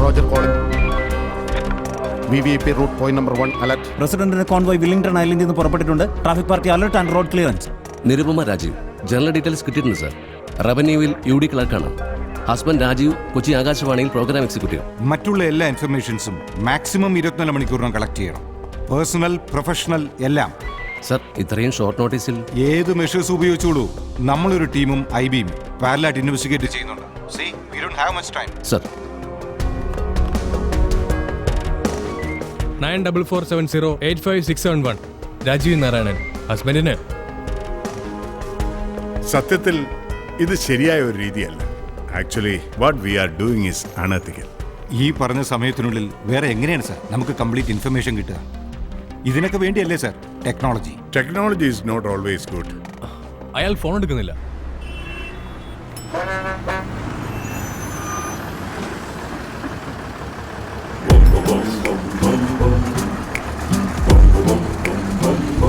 Roger calling. VVIP route point number 1 alert. പ്രസിഡന്റിന്റെ convoy Willingdon ഐലൻഡിൽ നിന്ന് പുറപ്പെട്ടിട്ടുണ്ട്. Traffic party alert and road clearance. Nirupama Rajeev general details കിട്ടിയിട്ടുണ്ട് sir. റവന്യൂവിൽ UD ക്ലർക്കാണ്. ഹസ്ബൻഡ് രാജീവ് കൊച്ചി ആകാശവാണിയിൽ പ്രോഗ്രാം എക്സിക്യൂട്ടീവ്. മറ്റുള്ള എല്ലാ ഇൻഫർമേഷൻസും മാക്സിമം 24 മണിക്കൂറിനും കളക്ട് ചെയ്യണം. പേഴ്സണൽ, പ്രൊഫഷണൽ എല്ലാം. സർ, ഇത്രയും ഷോർട്ട് നോട്ടീസിൽ ഏത് മെഷേഴ്സ് ഉപയോഗിച്ചോളൂ. നമ്മളൊരു ടീമും IBയും പാരലായിട്ട് ഇൻവെസ്റ്റിഗേറ്റ് ചെയ്യുന്നുണ്ട്. See, we don't have much time. Sir. 9447085671 Rajeev Narayanan. ഹസ്ബൻഡിന്. സത്യത്തിൽ ഇത് ശരിയായ ഒരു രീതിയല്ല. Actually what we are doing is unethical. ഈ പറഞ്ഞ സമയത്തിനുള്ളിൽ വേറെ എങ്ങനെയാണ് സാർ നമുക്ക് കംപ്ലീറ്റ് ഇൻഫർമേഷൻ കിട്ടുക? ഇതിനൊക്കെ വേണ്ടിയല്ലേ sir technology? Technology is not always good. അയാൾ ഫോൺ എടുക്കുന്നില്ല.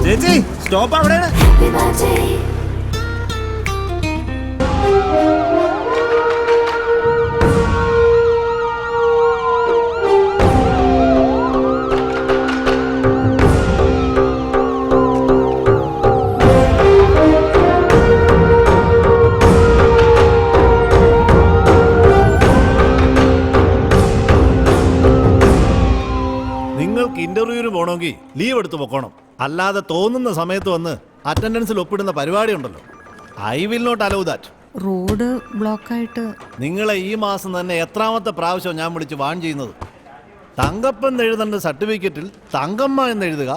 ചേച്ചി സ്റ്റോപ്പ് അവിടെയാണ്. നിങ്ങൾക്ക് ഇന്റർവ്യൂവിന് പോകണമെങ്കിൽ ലീവ് എടുത്ത് പൊക്കോണം. അല്ലാതെ തോന്നുന്ന സമയത്ത് വന്ന് അറ്റൻഡൻസിൽ ഒപ്പിടുന്ന പരിപാടി ഉണ്ടല്ലോ. I will not allow that. Road ബ്ലോക്കായിട്ട് നിങ്ങളെ ഈ മാസം തന്നെ എത്രാമത്തെ പ്രാവശ്യം ഞാൻ വിളിച്ച് വാൺ ചെയ്യുന്നത്? തങ്കപ്പൻ എഴുതേണ്ട സർട്ടിഫിക്കറ്റിൽ തങ്കമ്മ എന്ന് എഴുതുക.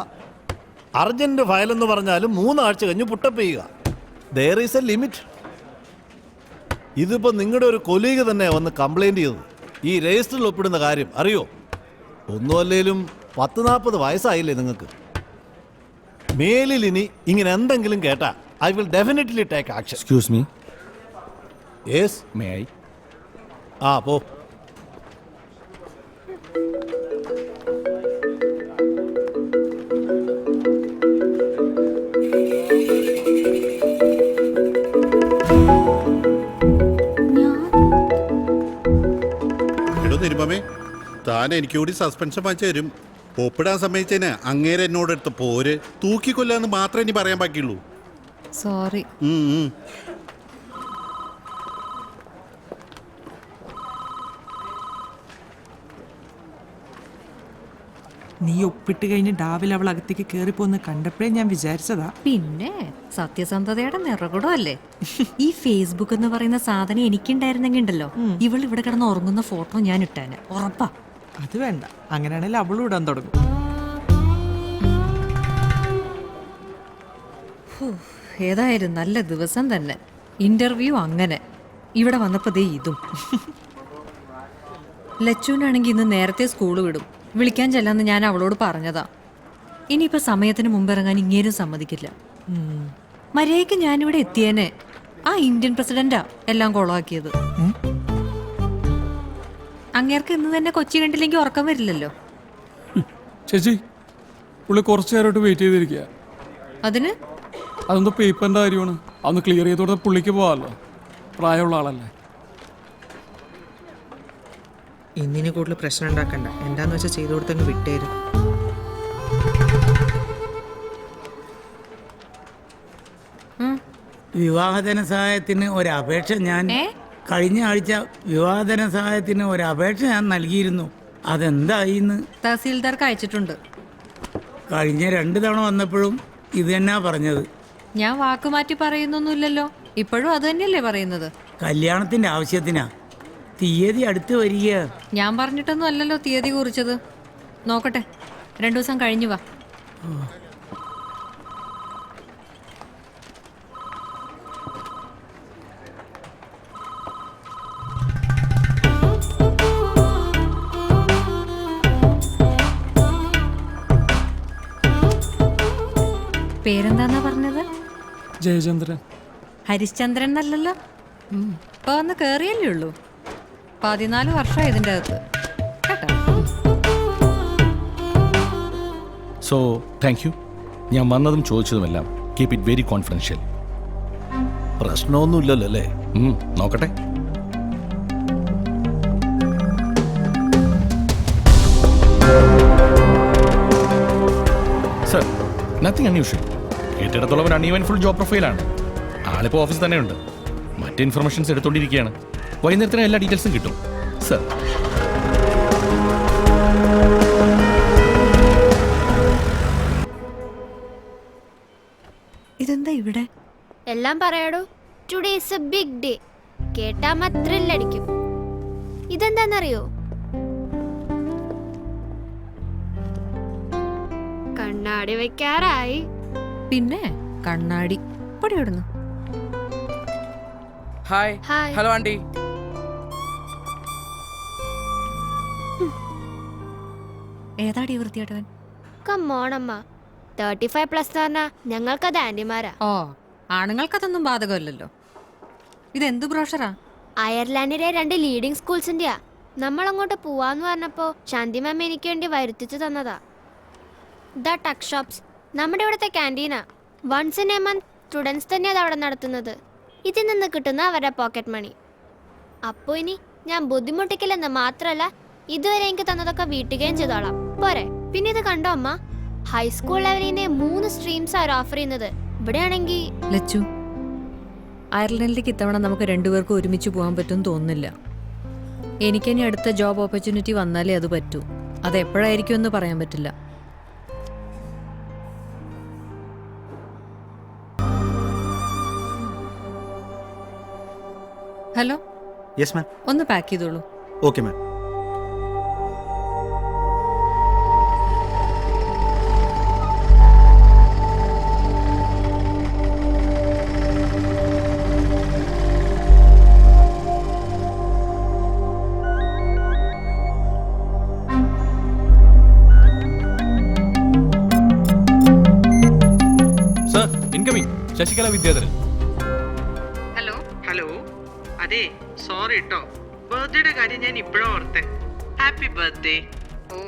അർജന്റ് ഫയൽ എന്ന് പറഞ്ഞാലും 3 ആഴ്ച കഴിഞ്ഞ് പുട്ടപ്പ് ചെയ്യുക. There is A limit. ഇതിപ്പോൾ നിങ്ങളുടെ ഒരു കൊലീഗ് തന്നെ വന്ന് കംപ്ലൈൻറ്റ് ചെയ്തത് ഈ രജിസ്റ്ററിൽ ഒപ്പിടുന്ന കാര്യം അറിയോ? ഒന്നുമല്ലേലും 10-40 വയസ്സായില്ലേ നിങ്ങൾക്ക്? മേലിൽ ഇനി ഇങ്ങനെ എന്തെങ്കിലും കേട്ടാ I will definitely take action. Excuse me. Yes, may I? ആ പോ. എടോ നിരുപമേ, താൻ എനിക്ക് കൂടി സസ്പെൻഷൻ വാങ്ങിച്ചു തരും. ഒപ്പിടാൻ സമ്മതിച്ചതിന് അങ്ങേരെ എന്നോട് എടുത്ത് പോര്. തൂക്കിക്കൊല്ലാന്ന് മാത്രമേ ഇനി പറയാൻ ബാക്കിയുള്ളൂ. സോറി. നീ ഒപ്പിട്ട് കഴിഞ്ഞ് ഡാവിൽ അവൾ അകത്തേക്ക് കയറിപ്പോന്ന് കണ്ടപ്പോഴേ ഞാൻ വിചാരിച്ചതാ. പിന്നെ സത്യസന്ധതയുടെ നിറകുടം അല്ലേ ഈ ഫേസ്ബുക്ക് എന്ന് പറയുന്ന സാധനം എനിക്കുണ്ടായിരുന്നെങ്കിൽ ഉണ്ടല്ലോ, ഇവൾ ഇവിടെ കിടന്ന് ഉറങ്ങുന്ന ഫോട്ടോ ഞാൻ ഇട്ടേനെ, ഉറപ്പാ. അത് വേണ്ട, അങ്ങനെയാണെങ്കിൽ അവളും ഇടാൻ തുടങ്ങും. ഏതായാലും നല്ല ദിവസം തന്നെ. ഇന്റർവ്യൂ അങ്ങനെ. ഇവിടെ വന്നപ്പോ ദേ ഇതും. ലച്ചുവിനാണെങ്കിൽ ഇന്ന് നേരത്തെ സ്കൂള് വിടും. വിളിക്കാൻ ചെല്ലാന്ന് ഞാൻ അവളോട് പറഞ്ഞതാ. ഇനിയിപ്പോ സമയത്തിന് മുമ്പ് ഇറങ്ങാൻ ഇങ്ങേരും സമ്മതിക്കില്ല. മര്യാദയ്ക്ക് ഞാനിവിടെ എത്തിയേനെ. ആ ഇന്ത്യൻ പ്രസിഡന്റാ എല്ലാം കൊളാക്കിയത്. അങ്ങേർക്ക് ഇന്ന് തന്നെ കൊച്ചി കണ്ടില്ലെങ്കിൽ ഉറക്കം വരില്ലല്ലോ. ചേച്ചി, പുള്ളി കുറച്ചു നേരമായിട്ട് വെയിറ്റ് ചെയ്തിരിക്കുക. അതിന് അതൊന്ന് പേപ്പറിന്റെ കാര്യമാണ്. അതൊന്ന് ക്ലിയർ ചെയ്തോടെ പുള്ളിക്ക് പോവാമല്ലോ. പ്രായമുള്ള ആളല്ലേ. ഇന്നിനി കൂടുതൽ പ്രശ്നം ഉണ്ടാക്കണ്ട. എന്താന്ന് വെച്ചാൽ ചെയ്തു കൊടുത്തങ്ങ് വിട്ടേരും. വിവാഹധന സഹായത്തിന് ഒരപേക്ഷ ഞാൻ കഴിഞ്ഞ ആഴ്ച വിവാഹധന സഹായത്തിന് ഒരപേക്ഷ ഞാൻ നൽകിയിരുന്നു. അതെന്തായിന്ന്? തഹസീൽദാർക്ക് അയച്ചിട്ടുണ്ട്. കഴിഞ്ഞ 2 തവണ വന്നപ്പോഴും ഇത് തന്നെയാ പറഞ്ഞത്. ഞാൻ വാക്കുമാറ്റി പറയുന്നൊന്നുമില്ലല്ലോ. ഇപ്പോഴും അത് തന്നെയല്ലേ പറയുന്നത്. കല്യാണത്തിന്റെ ആവശ്യത്തിനാ. തീയതി അടുത്ത് വരിക. ഞാൻ പറഞ്ഞിട്ടൊന്നും അല്ലല്ലോ തീയതി കുറിച്ചത്. നോക്കട്ടെ, 2 ദിവസം കഴിഞ്ഞു വാ. പേരെന്താന്നാ പറഞ്ഞത്? ജയചന്ദ്രൻ. ഹരിശ്ചന്ദ്രൻ എന്നല്ലല്ലോ. ഇപ്പൊ വന്ന് കേറിയല്ലേ ഉള്ളൂ. 14 വർഷം ഇതിൻ്റെ അകത്ത് കേട്ടോ. So thank you. ഞാൻ വന്നതും ചോദിച്ചതുമെല്ലാം കീപ് ഇറ്റ് വെരി കോൺഫിഡൻഷ്യൽ. പ്രശ്നമൊന്നുമില്ലല്ലോ അല്ലേ? നോക്കട്ടെ. Nothing unusual. കേട്ടിടത്തോളം ഒരു അൺഈവൻഫുൾ ജോബ് പ്രൊഫൈലാണ്. ആളിപ്പോൾ ഓഫീസിൽ തന്നെയുണ്ട്. മറ്റ് ഇൻഫർമേഷൻസ് എടുത്തുകൊണ്ടിരിക്കുകയാണ്. വൈകുന്നേരത്തിന് എല്ലാ ഡീറ്റെയിൽസും കിട്ടും സർ. ഇതെന്താ ഇവിടെ? എല്ലാം പറയാടോ. Today is a big day. കേട്ടാ മാത്രല്ലടിക്കും. ഇതെന്താന്നറിയോ? കണ്ണാടി വെക്കാറായി. പിന്നെ കണ്ണാടി പൊടി ഇടുന്നു. ഹായ്. ഹായ്. Hello aunty. ഏതാടി വൃത്തിയായിട്ടവൻ? കമ്മോണമ്മ, 35+ പറഞ്ഞാ ഞങ്ങൾക്കത് ആന്റിമാരാ. ഓ, ആണുങ്ങൾക്കതൊന്നും ബാധകമല്ലല്ലോ. ഇതെന്ത് ബ്രോഷറാ? അയർലാൻഡിലെ 2 ലീഡിംഗ് സ്കൂൾസിന്റെയാ. നമ്മളങ്ങോട്ട് പോവാന്ന് പറഞ്ഞപ്പോ ശാന്തി മാം എനിക്ക് വേണ്ടി വരുത്തിച്ചു തന്നതാ. ദ ടക്ക് ഷോപ്സ് നമ്മുടെ ഇവിടുത്തെ ക്യാൻറ്റീനാ. Once in a month students തന്നെയാ അത് അവിടെ നടത്തുന്നത്. ഇതിൽ നിന്ന് കിട്ടുന്ന അവരുടെ പോക്കറ്റ് മണി. അപ്പോൾ ഇനി ഞാൻ ബുദ്ധിമുട്ടിക്കില്ലെന്ന് മാത്രമല്ല, ഇതുവരെ എനിക്ക് തന്നതൊക്കെ വീട്ടുകയും ചെയ്തോളാം. പോരെ? പിന്നെ ഇത് കണ്ടോ അമ്മ, ഹൈസ്കൂൾ ലെവലിനെ 3 സ്ട്രീംസ് അവർ ഓഫർ ചെയ്യുന്നത്. ഇവിടെയാണെങ്കിൽ ലച്ചു, അയർലൻഡിലേക്ക് ഇത്തവണ നമുക്ക് രണ്ടുപേർക്കും ഒരുമിച്ച് പോകാൻ പറ്റും തോന്നുന്നില്ല. എനിക്കിനി അടുത്ത ജോബ് ഓപ്പർച്യൂണിറ്റി വന്നാലേ അത് പറ്റൂ. അത് എപ്പോഴായിരിക്കും എന്ന് പറയാൻ പറ്റില്ല. ഹലോ. Yes ma'am. ഒന്ന് പാക്ക് ചെയ്തോളൂ. Okay ma'am. Sir, incoming. Sasikala Vidyadharan. Hello. Hello. അതെ, സോറി കേട്ടോ, ബർത്ത്ഡേയുടെ കാര്യം ഞാൻ ഇപ്പോഴാ ഓർത്തെ. Happy birthday. ഓ,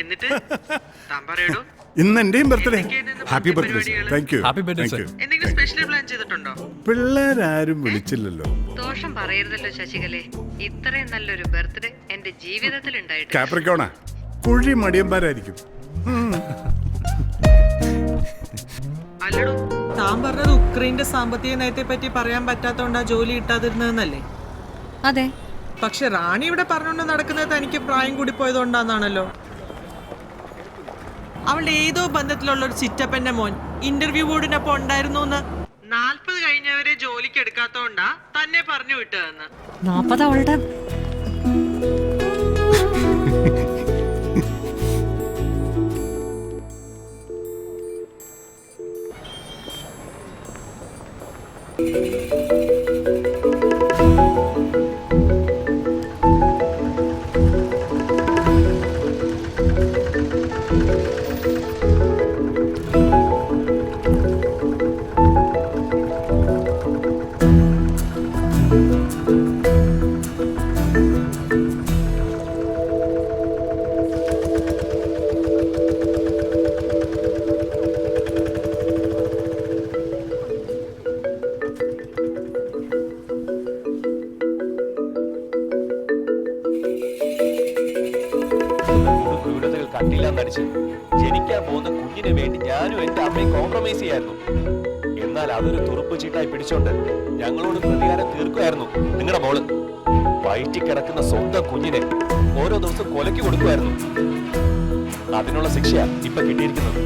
എന്നിട്ട് താൻ പറയടോ. ഇന്ന് എന്റെയും birthday. Happy birthday. Thank you. Happy birthday sir. എന്തെങ്കിലും സ്പെഷ്യൽ പ്ലാൻ ചെയ്തിട്ടുണ്ടോ? പിള്ളേരാരും വിളിച്ചില്ലല്ലോ. ദോഷം പറയരുതല്ലോ ശശികലേ. ഇത്രയും നല്ലൊരു ബർത്ത്ഡേ എന്റെ ജീവിതത്തിൽ ഉണ്ടായിട്ട്. കാപ്രിക്കോണാ, കുഴി മടിയന്മാരായിരിക്കും. അല്ലടോ, താൻ പറഞ്ഞത് ഉക്രൈന്റെ സാമ്പത്തിക നയത്തെ പറ്റി പറയാൻ പറ്റാത്തോണ്ടാ ജോലി കിട്ടാതിരുന്നതെന്നല്ലേ? അതെ. പക്ഷെ റാണി ഇവിടെ പറഞ്ഞുകൊണ്ട് നടക്കുന്നത് തനിക്ക് പ്രായം കൂടി പോയതുകൊണ്ടാന്നാണല്ലോ. അവളുടെ ഏതോ ബന്ധത്തിലുള്ള ഒരു ചിറ്റപ്പന്റെ മോൻ ഇന്റർവ്യൂ ബോർഡിനൊപ്പം ഉണ്ടായിരുന്നു. 40 കഴിഞ്ഞവരെ ജോലിക്ക് എടുക്കാത്തോണ്ടാ തന്നെ പറഞ്ഞു വിട്ടതെന്ന്. 40 അവളുടെ. കണ്ടില്ലെന്നടിച്ച് ജനിക്കാൻ പോകുന്ന കുഞ്ഞിന് വേണ്ടി ഞാനും എന്റെ അമ്മയും കോംപ്രമൈസ് ചെയ്യായിരുന്നു. എന്നാൽ അതൊരു തുറുപ്പ് ചീട്ടായി പിടിച്ചോണ്ട് ഞങ്ങളോട് പ്രതികാരം തീർക്കുമായിരുന്നു നിങ്ങളുടെ മോള്. വയറ്റി കിടക്കുന്ന സ്വന്തം കുഞ്ഞിനെ ഓരോ ദിവസം കൊലയ്ക്ക് കൊടുക്കുമായിരുന്നു. അതിനുള്ള ശിക്ഷ ഇപ്പൊ കിട്ടിയിരിക്കുന്നത്.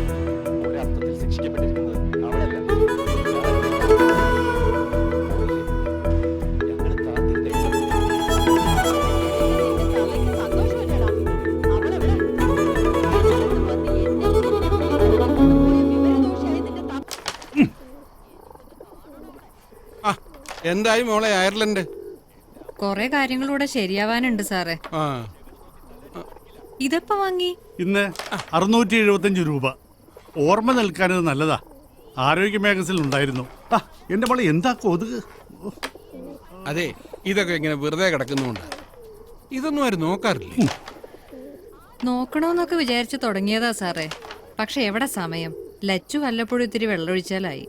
ഒരർത്ഥത്തിൽ ശിക്ഷിക്കപ്പെട്ടിരിക്കുന്നത് അവളല്ല. ഞങ്ങൾ കാത്തിരുന്നേ. എന്തായി മോളെ അയർലൻഡ്? കൊറേ കാര്യങ്ങളൂടെ ശരിയാവാനുണ്ട് സാറേ. ഇതെപ്പോ വാങ്ങി? ഇന്ന് 675 രൂപ. ഓർമ്മ നിൽക്കാനത് നല്ലതാ. ആരോഗ്യ മാഗസിനിൽ ഉണ്ടായിരുന്നു. എന്റെ മോളെ എന്താ കൊതുക്. അതെ, ഇതൊക്കെ ഇങ്ങനെ വെറുതെ കിടക്കുന്നുണ്ട്. ഇതൊന്നും ആരും നോക്കാറില്ലേ? നോക്കണോന്നൊക്കെ വിചാരിച്ചു തുടങ്ങിയതാ സാറേ. പക്ഷെ എവിടെ സമയം. ലച്ചു വല്ലപ്പോഴും ഇത്തിരി വെള്ളമൊഴിച്ചാലായി.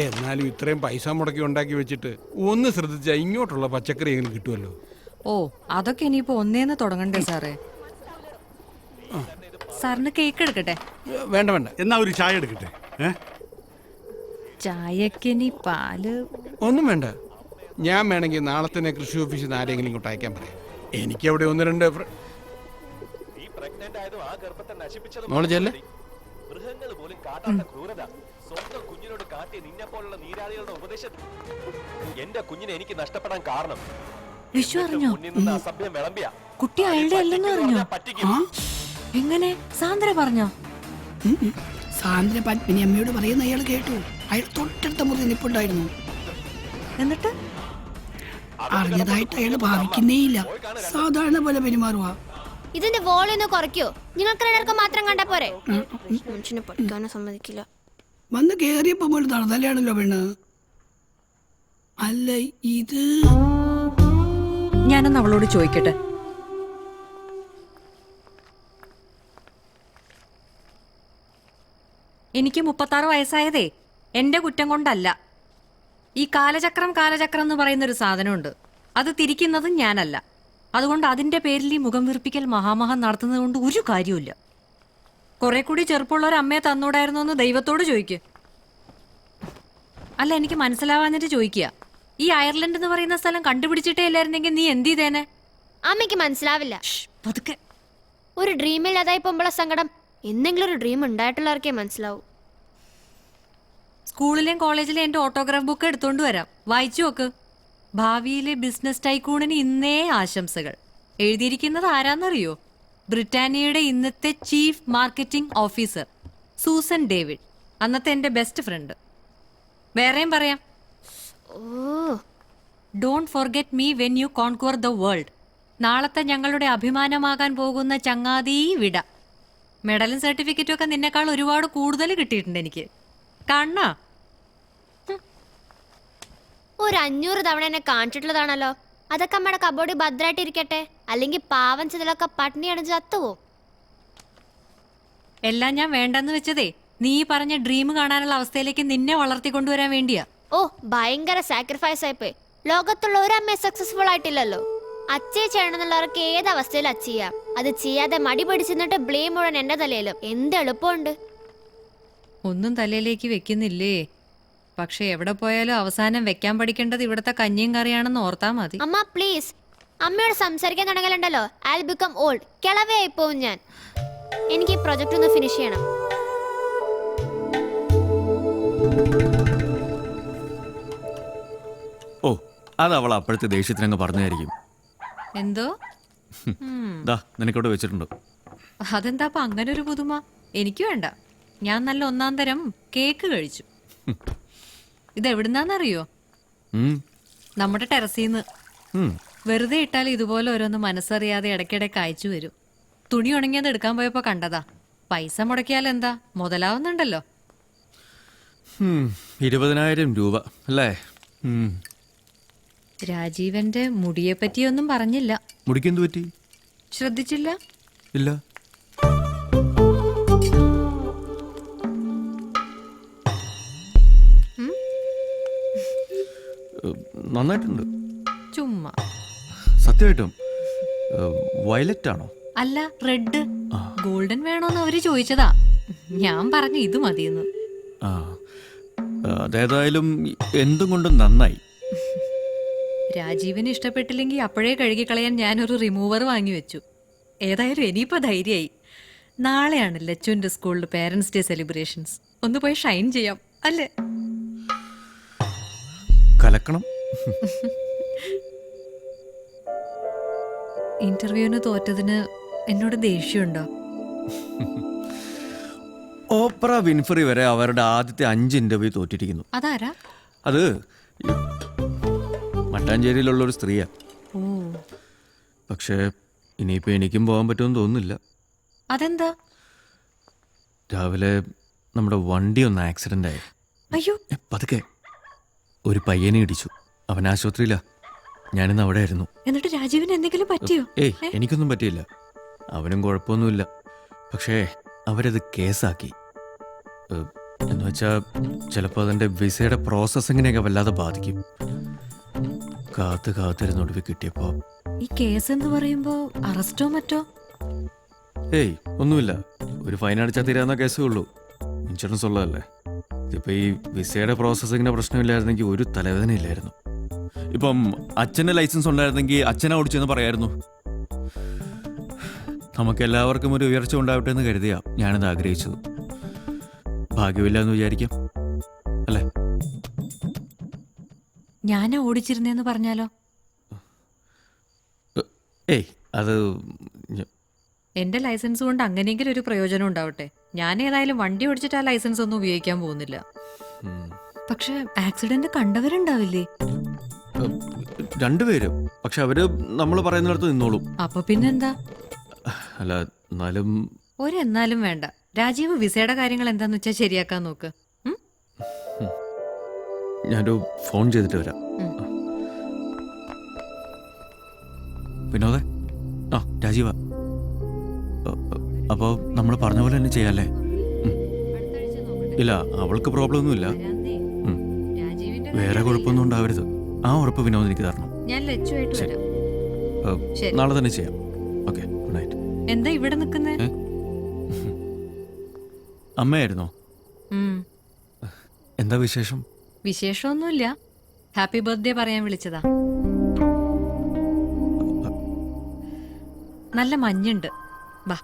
എന്നാലും ഇത്രയും പൈസ മുടക്കി ഉണ്ടാക്കി വെച്ചിട്ട് ഒന്ന് ശ്രദ്ധിച്ചാൽ ഇങ്ങോട്ടുള്ള പച്ചക്കറി എങ്ങനെ കിട്ടുമല്ലോ. ഓ, അതൊക്കെ ഇനിയിപ്പോ ഒന്നേന്ന് തുടങ്ങണ്ടേ സാറേ. സാറിന് കേക്ക് എടുക്കട്ടെ? വേണ്ട വേണ്ട. എന്നാ ഒരു ചായ എടുക്കട്ടെ? ചായക്കിനി പാല് ഒന്നും വേണ്ട. ഞാൻ വേണമെങ്കിൽ നാളെ തന്നെ കൃഷി ഓഫീസിൽ നിന്ന് ആരെങ്കിലും ഇങ്ങോട്ട് അയക്കാൻ പറയാം. എനിക്ക് അവിടെ ഒന്ന് രണ്ട് മോള് ചെല്ലേ. മൃഗങ്ങൾ പോലും കാട്ടാത്ത ക്രൂരത സ്വന്തം കുഞ്ഞിനോട് കാട്ടിയ നിന്നെ പോലുള്ള നീരാളികളുടെ ഉപദേശം എന്റെ കുഞ്ഞിനെ എനിക്ക് നഷ്ടപ്പെടാൻ കാരണം വിഷു അറിഞ്ഞോ? മുന്നിൽ നിന്ന് അസഭ്യം വിളമ്പിയ കുട്ടി അയാളുടെ അല്ലെന്ന് അറിഞ്ഞോ? എങ്ങനെ? സാന്ദ്ര പറഞ്ഞോ? സാന്ദ്ര പത്മിനി അമ്മയോട് പറയുന്ന അയാൾ കേട്ടു. അയാൾ തൊട്ടടുത്ത മുറി നിൽപ്പുണ്ടായിരുന്നു. എന്നിട്ട് അറിഞ്ഞതായിട്ട് അയാൾ ഭാവിക്കുന്നേയില്ല. സാധാരണ പോലെ പെരുമാറുക. ഇതിന്റെ വോളിയൊന്ന് കുറയ്ക്കോ? നിങ്ങൾക്ക് രണ്ടർക്ക് മാത്രം കണ്ടാ പോരെ? മനുഷ്യനെ പഠിക്കാനും സമ്മതിക്കില്ല. വന്ന് കേറിയപ്പോ പോലെ നടന്നല്ലാണല്ലോ പെണ്ണ്. അല്ല ഇത് ഞാനൊന്ന് അവളോട് ചോദിക്കട്ടെ. എനിക്ക് 36 വയസ്സായതേ എന്റെ കുറ്റം കൊണ്ടല്ല. ഈ കാലചക്രം എന്ന് പറയുന്നൊരു സാധനമുണ്ട്. അത് തിരിക്കുന്നതും ഞാനല്ല. അതുകൊണ്ട് അതിന്റെ പേരിൽ ഈ മുഖം വീർപ്പിക്കൽ മഹാമഹം നടത്തുന്നത് കൊണ്ട് ഒരു കാര്യമില്ല. കുറെ കൂടി ചെറുപ്പമുള്ള ഒരു അമ്മയെ തന്നൂടായിരുന്നു എന്ന് ദൈവത്തോട് ചോദിക്കുക. അല്ല, എനിക്ക് മനസ്സിലാവാഞ്ഞിട്ട് ചോദിക്കുക. ഈ അയർലൻഡ് എന്ന് പറയുന്ന സ്ഥലം കണ്ടുപിടിച്ചിട്ടേ ഇല്ലായിരുന്നെങ്കിൽ നീ എന്ത് ചെയ്തേനെ? അമ്മയ്ക്ക് മനസ്സിലാവില്ല. പതുക്കെ. ഒരു ഡ്രീമില്ലാതായി പോകുമ്പോഴുള്ള സങ്കടം എന്തെങ്കിലും ഒരു ഡ്രീം ഉണ്ടായിട്ടുള്ളവർക്കേ മനസ്സിലാവൂ. സ്കൂളിലെയും കോളേജിലെയും എന്റെ ഓട്ടോഗ്രാഫ് ബുക്ക് എടുത്തോണ്ട് വരാം, വായിച്ചു നോക്ക്. ഭാവിയിലെ ബിസിനസ് ടൈക്കൂണിന് ഇന്നേ ആശംസകൾ. എഴുതിയിരിക്കുന്നത് ആരാന്നറിയോ? ബ്രിട്ടാനിയയുടെ ഇന്നത്തെ chief marketing officer Susan David, അന്നത്തെ എന്റെ ബെസ്റ്റ് ഫ്രണ്ട്. വേറെയും പറയാം. Don't forget me when you conquer the world. നാളത്തെ ഞങ്ങളുടെ അഭിമാനമാകാൻ പോകുന്ന ചങ്ങാതീ വിട. മെഡലും സർട്ടിഫിക്കറ്റും ഒക്കെ നിന്നെക്കാൾ ഒരുപാട് കൂടുതൽ കിട്ടിയിട്ടുണ്ട് എനിക്ക്. കാണാ ഒരു 500 തവണ എന്നെ കാണിച്ചിട്ടുള്ളതാണല്ലോ. അതൊക്കെ അമ്മയുടെ കബോർഡിൽ ഭദ്രമായിട്ട് ഇരിക്കട്ടെ. അല്ലെങ്കിൽ പാവം ചിലൊക്കെ പട്ടിണി അടിച്ച് ചത്തുവോ? എല്ലാം ഞാൻ വേണ്ടെന്ന് വെച്ചതേ നീ പറഞ്ഞ ഡ്രീം കാണാനുള്ള അവസ്ഥയിലേക്ക് നിന്നെ വളർത്തിക്കൊണ്ടുവരാൻ വേണ്ടിയാ. ഓ, ഭയങ്കര സാക്രിഫൈസ് ആയിപ്പോയി. ലോകത്തുള്ള ഒരമ്മ സക്സസ്ഫുൾ ആയിട്ടില്ലല്ലോ. അച്ചീവ് ചെയ്യണമെന്നുള്ളവർക്ക് ഏത് അവസ്ഥയിൽ അച്ചീവ് ചെയ്യാം. അത് ചെയ്യാതെ മടി പിടിച്ചിട്ട് ബ്ലെയിം മുഴുവൻ എന്റെ തലയിലും. എന്ത് എളുപ്പമുണ്ട്. ഒന്നും തലയിലേക്ക് വെക്കുന്നില്ലേ? പക്ഷെ എവിടെ പോയാലും അവസാനം വെക്കാൻ പഠിക്കേണ്ടത് ഇവിടുത്തെ കഞ്ഞിയും കറിയാണെന്ന് ഓർത്താ മതി. അമ്മ പ്ലീസ്, അമ്മയോട് സംസാരിക്കാൻ തുടങ്ങലുണ്ടല്ലോ ഐ ബിക്കം ഓൾഡ്. കിളവേ ആയിപ്പോവും ഞാൻ. എനിക്ക് ഈ പ്രൊജക്ട് ഒന്ന് ഫിനിഷ് ചെയ്യണം. ഓ, അത് അവൾ അപ്പോഴത്തെ ദേഷ്യത്തിനങ്ങ് പറഞ്ഞായിരിക്കും. എന്തോ നിനക്കവിടെ വെച്ചിട്ടുണ്ടോ? അതെന്താ അങ്ങനെ ഒരു പുതുമ? എനിക്ക് വേണ്ട. ഞാൻ നല്ല ഒന്നാം തരം കേക്ക് കഴിച്ചു. ഇതെവിടുന്നാന്നറിയോ? നമ്മുടെ ടെറസീന്ന്. വെറുതെ ഇട്ടാൽ ഇതുപോലെ ഓരോന്ന് മനസ്സറിയാതെ ഇടയ്ക്കിടയ്ക്ക് അയച്ചു വരും. തുണി ഉണങ്ങിയത് എടുക്കാൻ പോയപ്പോ കണ്ടതാ. പൈസ മുടക്കിയാൽ എന്താ, മുതലാവുന്നുണ്ടല്ലോ. 20,000 രൂപ അല്ലേ? രാജീവന്റെ മുടിയെ പറ്റിയൊന്നും പറഞ്ഞില്ല. മുടിക്കെന്തു പറ്റി? ശ്രദ്ധിച്ചില്ല? ഇല്ല. നന്നായിട്ടുണ്ട്. ചുമ്മാ. സത്യമായിട്ടും വയലറ്റ് ആണോ? അല്ല, റെഡ്. ഗോൾഡൻ വേണോന്ന് അവര് ചോദിച്ചതാ. ഞാൻ പറഞ്ഞു ഇത് മതിയെന്ന്. അതേതായാലും എന്തും കൊണ്ടും നന്നായി. രാജീവിന് ഇഷ്ടപ്പെട്ടില്ലെങ്കിൽ അപ്പോഴേ കഴുകിക്കളയാൻ ഞാനൊരു റിമൂവർ വാങ്ങി വെച്ചു. ഏതായാലും ഇനിയിപ്പോ ധൈര്യമായി. നാളെയാണ് ലച്ചുവിന്റെ സ്കൂളിൽ പേരൻസ് ഡേ സെലിബ്രേഷൻസ്. ഒന്ന് പോയി ഷൈൻ ചെയ്യാം അല്ലേ? കലക്കണം. ഇന്റർവ്യൂവിന് തോറ്റതിന് എന്നോട് ദേഷ്യമുണ്ടോ? ഓപ്ര വിൻഫ്രി വരെ അവരുടെ ആദ്യത്തെ 5 ഇന്റർവ്യൂ തോറ്റിരിക്കുന്നു. അതാരാ? അത് മട്ടാഞ്ചേരിയിലുള്ള ഒരു സ്ത്രീയാ. പക്ഷേ ഇനിയിപ്പോ എനിക്കും പോകാൻ പറ്റുമെന്ന് തോന്നുന്നില്ല. അതെന്താ? രാവിലെ നമ്മുടെ വണ്ടി ഒന്ന് ആക്സിഡന്റ് ആയി. അയ്യോ. പതുക്കെ ഒരു പയ്യനെ ഇടിച്ചു. അവൻ ആശുപത്രിയിലാ. ഞാനിന്ന് അവിടെ ആയിരുന്നു. എന്നിട്ട് രാജീവിന് എന്തെങ്കിലും പറ്റിയോ? ഏയ്, എനിക്കൊന്നും പറ്റിയില്ല. അവനും കുഴപ്പമൊന്നുമില്ല. പക്ഷേ അവരത് കേസാക്കി. എന്നുവെച്ചാ ചിലപ്പോൾ അതിൻ്റെ വിസയുടെ പ്രോസസ്സിങ്ങിനെയൊക്കെ വല്ലാതെ ബാധിക്കും. കാത്തിരുന്നൊടുവിൽ കിട്ടിയപ്പോ. ഈ കേസ് എന്ന് പറയുമ്പോ അറസ്റ്റോ മറ്റോ? ഏയ്, ഒന്നുമില്ല. ഒരു ഫൈൻ അടിച്ചാൽ തീരാവുന്ന കേസേ ഉള്ളൂ. ഇൻഷുറൻസ് ഉള്ളതല്ലേ. ഇതിപ്പോൾ ഈ വിസയുടെ പ്രോസസ്സിങ്ങിൻ്റെ പ്രശ്നമില്ലായിരുന്നെങ്കിൽ ഒരു തലവേദന ഇല്ലായിരുന്നു. ഇപ്പം അച്ഛൻ്റെ ലൈസൻസ് ഉണ്ടായിരുന്നെങ്കിൽ അച്ഛനെ ഓടിച്ചെന്ന് പറയായിരുന്നു. നമുക്ക് എല്ലാവർക്കും ഒരു ഉയർച്ച ഉണ്ടാവട്ടെ എന്ന് കരുതിയാ ഞാനത് ആഗ്രഹിച്ചത്. ഭാഗ്യമില്ല എന്ന് വിചാരിക്കാം അല്ലേ? ഞാനാ ഓടിച്ചിരുന്നേന്ന് പറഞ്ഞാലോ? ഏയ് അത് എന്റെ ലൈസൻസ് കൊണ്ട് അങ്ങനെയെങ്കിലും ഒരു പ്രയോജനം ഉണ്ടാവട്ടെ. ഞാൻ ഏതായാലും വണ്ടി ഓടിച്ചിട്ട് ആ ലൈസൻസ് ഒന്നും ഉപയോഗിക്കാൻ പോകുന്നില്ല. പക്ഷെ ആക്സിഡന്റ് കണ്ടവരുണ്ടാവില്ലേ? രണ്ടുപേരും. പക്ഷെ അവര് നമ്മൾ പറയുന്നിടത്ത് നിന്നോളും. അപ്പൊ പിന്നെന്താ? അല്ല എന്നാലും ഒരെന്നാലും വേണ്ട. രാജീവ് വിസയുടെ കാര്യങ്ങൾ എന്താന്ന് വെച്ചാൽ ശരിയാക്കാൻ നോക്ക്. ഞാനൊരു ഫോൺ ചെയ്തിട്ട് വരാം. വിനോദേ, ആ രാജീവ, അപ്പോൾ നമ്മൾ പറഞ്ഞ പോലെ തന്നെ ചെയ്യാല്ലേ? ഇല്ല, അവൾക്ക് പ്രോബ്ലം ഒന്നുമില്ല. വേറെ കുഴപ്പമൊന്നും ഉണ്ടാവരുത്. ആ ഉറപ്പ് വിനോദ് എനിക്ക് തരണം. ഞാൻ ലച്ചുമായിട്ട് വരാം. നാളെ തന്നെ ചെയ്യാം. Okay, good night. എന്താ ഇവിടെ നിൽക്കുന്നേ? അമ്മയായിരുന്നോ? എന്താ വിശേഷം? വിശേഷമൊന്നുമില്ല. ഹാപ്പി ബർത്ത്ഡേ പറയാൻ വിളിച്ചതാ. നല്ല മഞ്ഞുണ്ട്. വാ.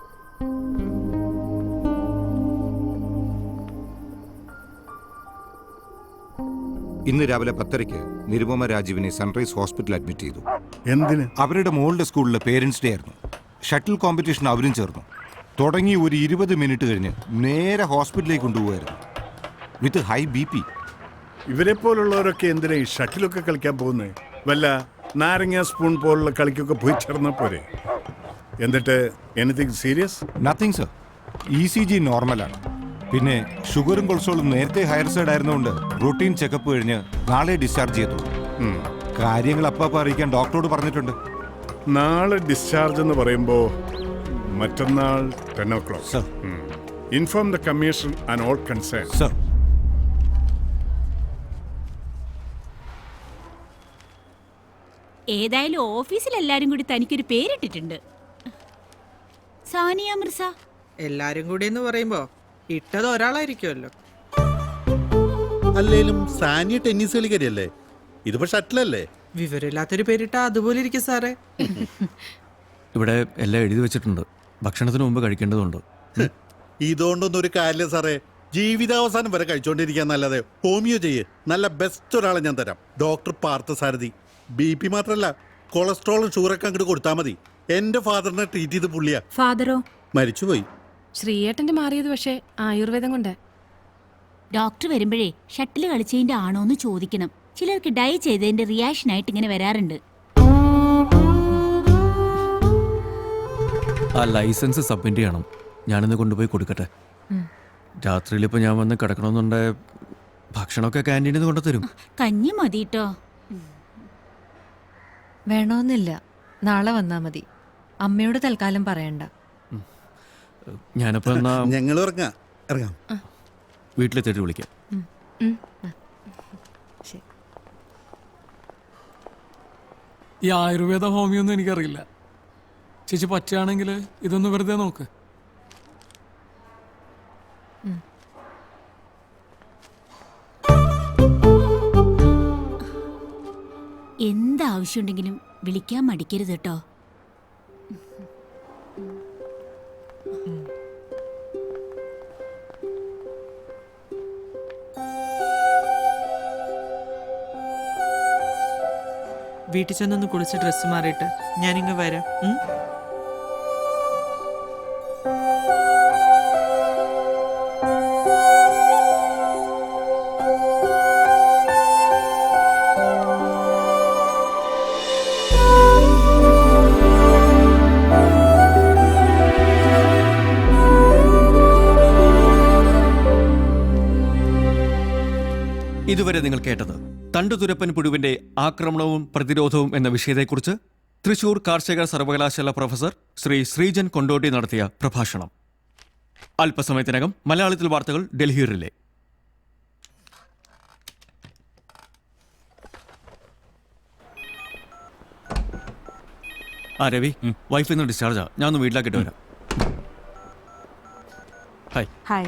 ഇന്ന് രാവിലെ 10:30 നിരുപമ രാജീവിനെ സൺറൈസ് ഹോസ്പിറ്റലിൽ അഡ്മിറ്റ് ചെയ്തു. എന്തിന്? അവരുടെ മോളുടെ സ്കൂളിലെ പേരൻസ് ഡേ ആയിരുന്നു. ഷട്ടിൽ കോമ്പറ്റീഷൻ അവരും ചേർന്നു. തുടങ്ങി ഒരു 20 മിനിറ്റ് കഴിഞ്ഞ് നേരെ ഹോസ്പിറ്റലിലേക്ക് കൊണ്ടുപോകായിരുന്നു വിത്ത് ഹൈ BP. ഇവരെ പോലുള്ളവരൊക്കെ എന്തിനാ ഈ ഷട്ടിലൊക്കെ കളിക്കാൻ പോകുന്നത്? വല്ല നാരങ്ങ സ്പൂൺ പോലുള്ള കളിക്കൊക്കെ പോയി ചേർന്നാ പോരെ. എന്നിട്ട് anything serious? Nothing sir. ECG നോർമലാണ്. പിന്നെ ഷുഗറും കൊളസ്ട്രോളും നേരത്തെ ഹയർ സൈഡ് ആയിരുന്നുകൊണ്ട് റൂട്ടീൻ ചെക്കപ്പ് കഴിഞ്ഞ് നാളെ ഡിസ്ചാർജ് ചെയ്തു. കാര്യങ്ങൾ അപ്പം അറിയിക്കാൻ ഡോക്ടറോട് പറഞ്ഞിട്ടുണ്ട്. നാളെ ഡിസ്ചാർജ് എന്ന് പറയുമ്പോൾ മറ്റന്നാൾ 10 o'clock. Sir. Inform the commission and all concern. Sir. ഏതായാലും ഓഫീസിൽ എല്ലാരും കൂടി തനിക്കൊരു പേരിട്ടിട്ടുണ്ട്, സാനിയ മിർസ. എല്ലാരും കൂടി എന്ന് പറയുമ്പോ ഇട്ടത് ഒരാളായിരിക്കുമല്ലോ. അല്ലേലും സാനിയ ടെന്നീസ് കളിക്കാരിയല്ലേ, ഇതിപ്പോ ഷട്ടിലല്ലേ? വിവരമില്ലാത്തൊരു പേരിട്ടാ അതുപോലെ ഇരിക്കും സാറേ. ഇവിടെ എല്ലാം എഴുതി വെച്ചിട്ടുണ്ട്. ഭക്ഷണത്തിന് മുമ്പ് കഴിക്കേണ്ടതുണ്ട്. ഇതുകൊണ്ടൊന്നും ഒരു കാര്യമില്ല സാറേ. ജീവിതാവസാനം വരെ കഴിച്ചോണ്ടിരിക്കാൻ നല്ലതേ ഹോമിയോ ചെയ്യ്. നല്ല ബെസ്റ്റ് ഒരാളെ ഞാൻ തരാം, ഡോക്ടർ പാർത്ഥസാരഥി. BP മാത്രല്ല, കൊളസ്ട്രോളും ഷുഗറൊക്കെ അങ്ങോട്ട് കൊടുത്താൽ മതി. എന്റെ ഫാദറിനെ ട്രീറ്റ് ചെയ്ത് പുള്ളിയാ. ഫാദറോ? മരിച്ചുപോയി. ശ്രീയേട്ടന്റെ മാറിയത് പക്ഷേ ആയുർവേദം കൊണ്ട്. ഡോക്ടർ വരുമ്പോഴേ ഷട്ടിൽ കളിച്ചതിന്റെ ആണോന്ന് ചോദിക്കണം. ചിലർക്ക് ഡൈ ചെയ്തതിന്റെ റിയാക്ഷൻ ആയിട്ട് ഇങ്ങനെ വരാറുണ്ട്. ആ ലൈസൻസ് സബ്മിറ്റ് ചെയ്യണം. ഞാനിന്ന് കൊണ്ടുപോയി കൊടുക്കട്ടെ. രാത്രിയിൽ ഇപ്പോൾ ഞാൻ വന്ന് കിടക്കണമെന്നുണ്ടെ ഭക്ഷണമൊക്കെ ക്യാൻറ്റീനിൽ നിന്ന് കൊണ്ടുതരും. കഞ്ഞി മതിട്ടോ. വേണമെന്നില്ല, നാളെ വന്നാ മതി. അമ്മയോട് തൽക്കാലം പറയണ്ട. ഞാനപ്പോൾ എന്നാ ഞങ്ങൾ ഇറങ്ങാം. വീട്ടിലെത്തിയിട്ട് വിളിക്കാം. ഈ ആയുർവേദ ഹോമിയൊന്നും എനിക്കറിയില്ല. ചേച്ചി പറ്റുകയാണെങ്കിൽ ഇതൊന്ന് വെറുതെ നോക്ക്. എന്താവശ്യമുണ്ടെങ്കിലും വിളിക്കാൻ മടിക്കരുത് കേട്ടോ. വീട്ടിൽ ചെന്നൊന്ന് കുളിച്ച് ഡ്രസ്സ് മാറിയിട്ട് ഞാനിങ്ങ് വരാം. ഇതുവരെ നിങ്ങൾ കേട്ടത് തണ്ടുതുരപ്പൻ പുഴുവിന്റെ ആക്രമണവും പ്രതിരോധവും എന്ന വിഷയത്തെക്കുറിച്ച് തൃശൂർ കാർഷിക സർവകലാശാല പ്രൊഫസർ ശ്രീ ശ്രീജൻ കൊണ്ടോട്ടി നടത്തിയ പ്രഭാഷണം. അല്പസമയത്തിനകം മലയാളത്തിൽ വാർത്തകൾ ഡൽഹി റിലേ. രവി, വൈഫിൽ നിന്ന് ഡിസ്ചാർജാ. ഞാൻ ഒന്ന് വീട്ടിലാക്കിയിട്ട് വരാം. ഹായ്. ഹായ്.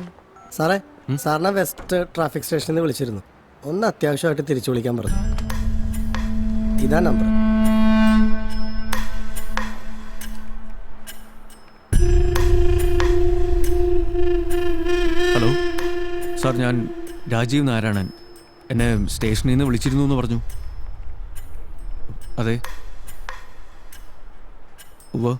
സാറേ, സാറിനെ വെസ്റ്റ് ട്രാഫിക് സ്റ്റേഷനിൽ നിന്ന് വിളിച്ചിരുന്നു. ഒന്ന് അത്യാവശ്യമായിട്ട് തിരിച്ചു വിളിക്കാൻ പറഞ്ഞു. ഇതാ നമ്പർ. ഹലോ സാർ, ഞാൻ രാജീവ് നാരായണൻ. എന്നെ സ്റ്റേഷനിൽ നിന്ന് വിളിച്ചിരുന്നു എന്ന് പറഞ്ഞു. അതെ. ഉവ്വ്.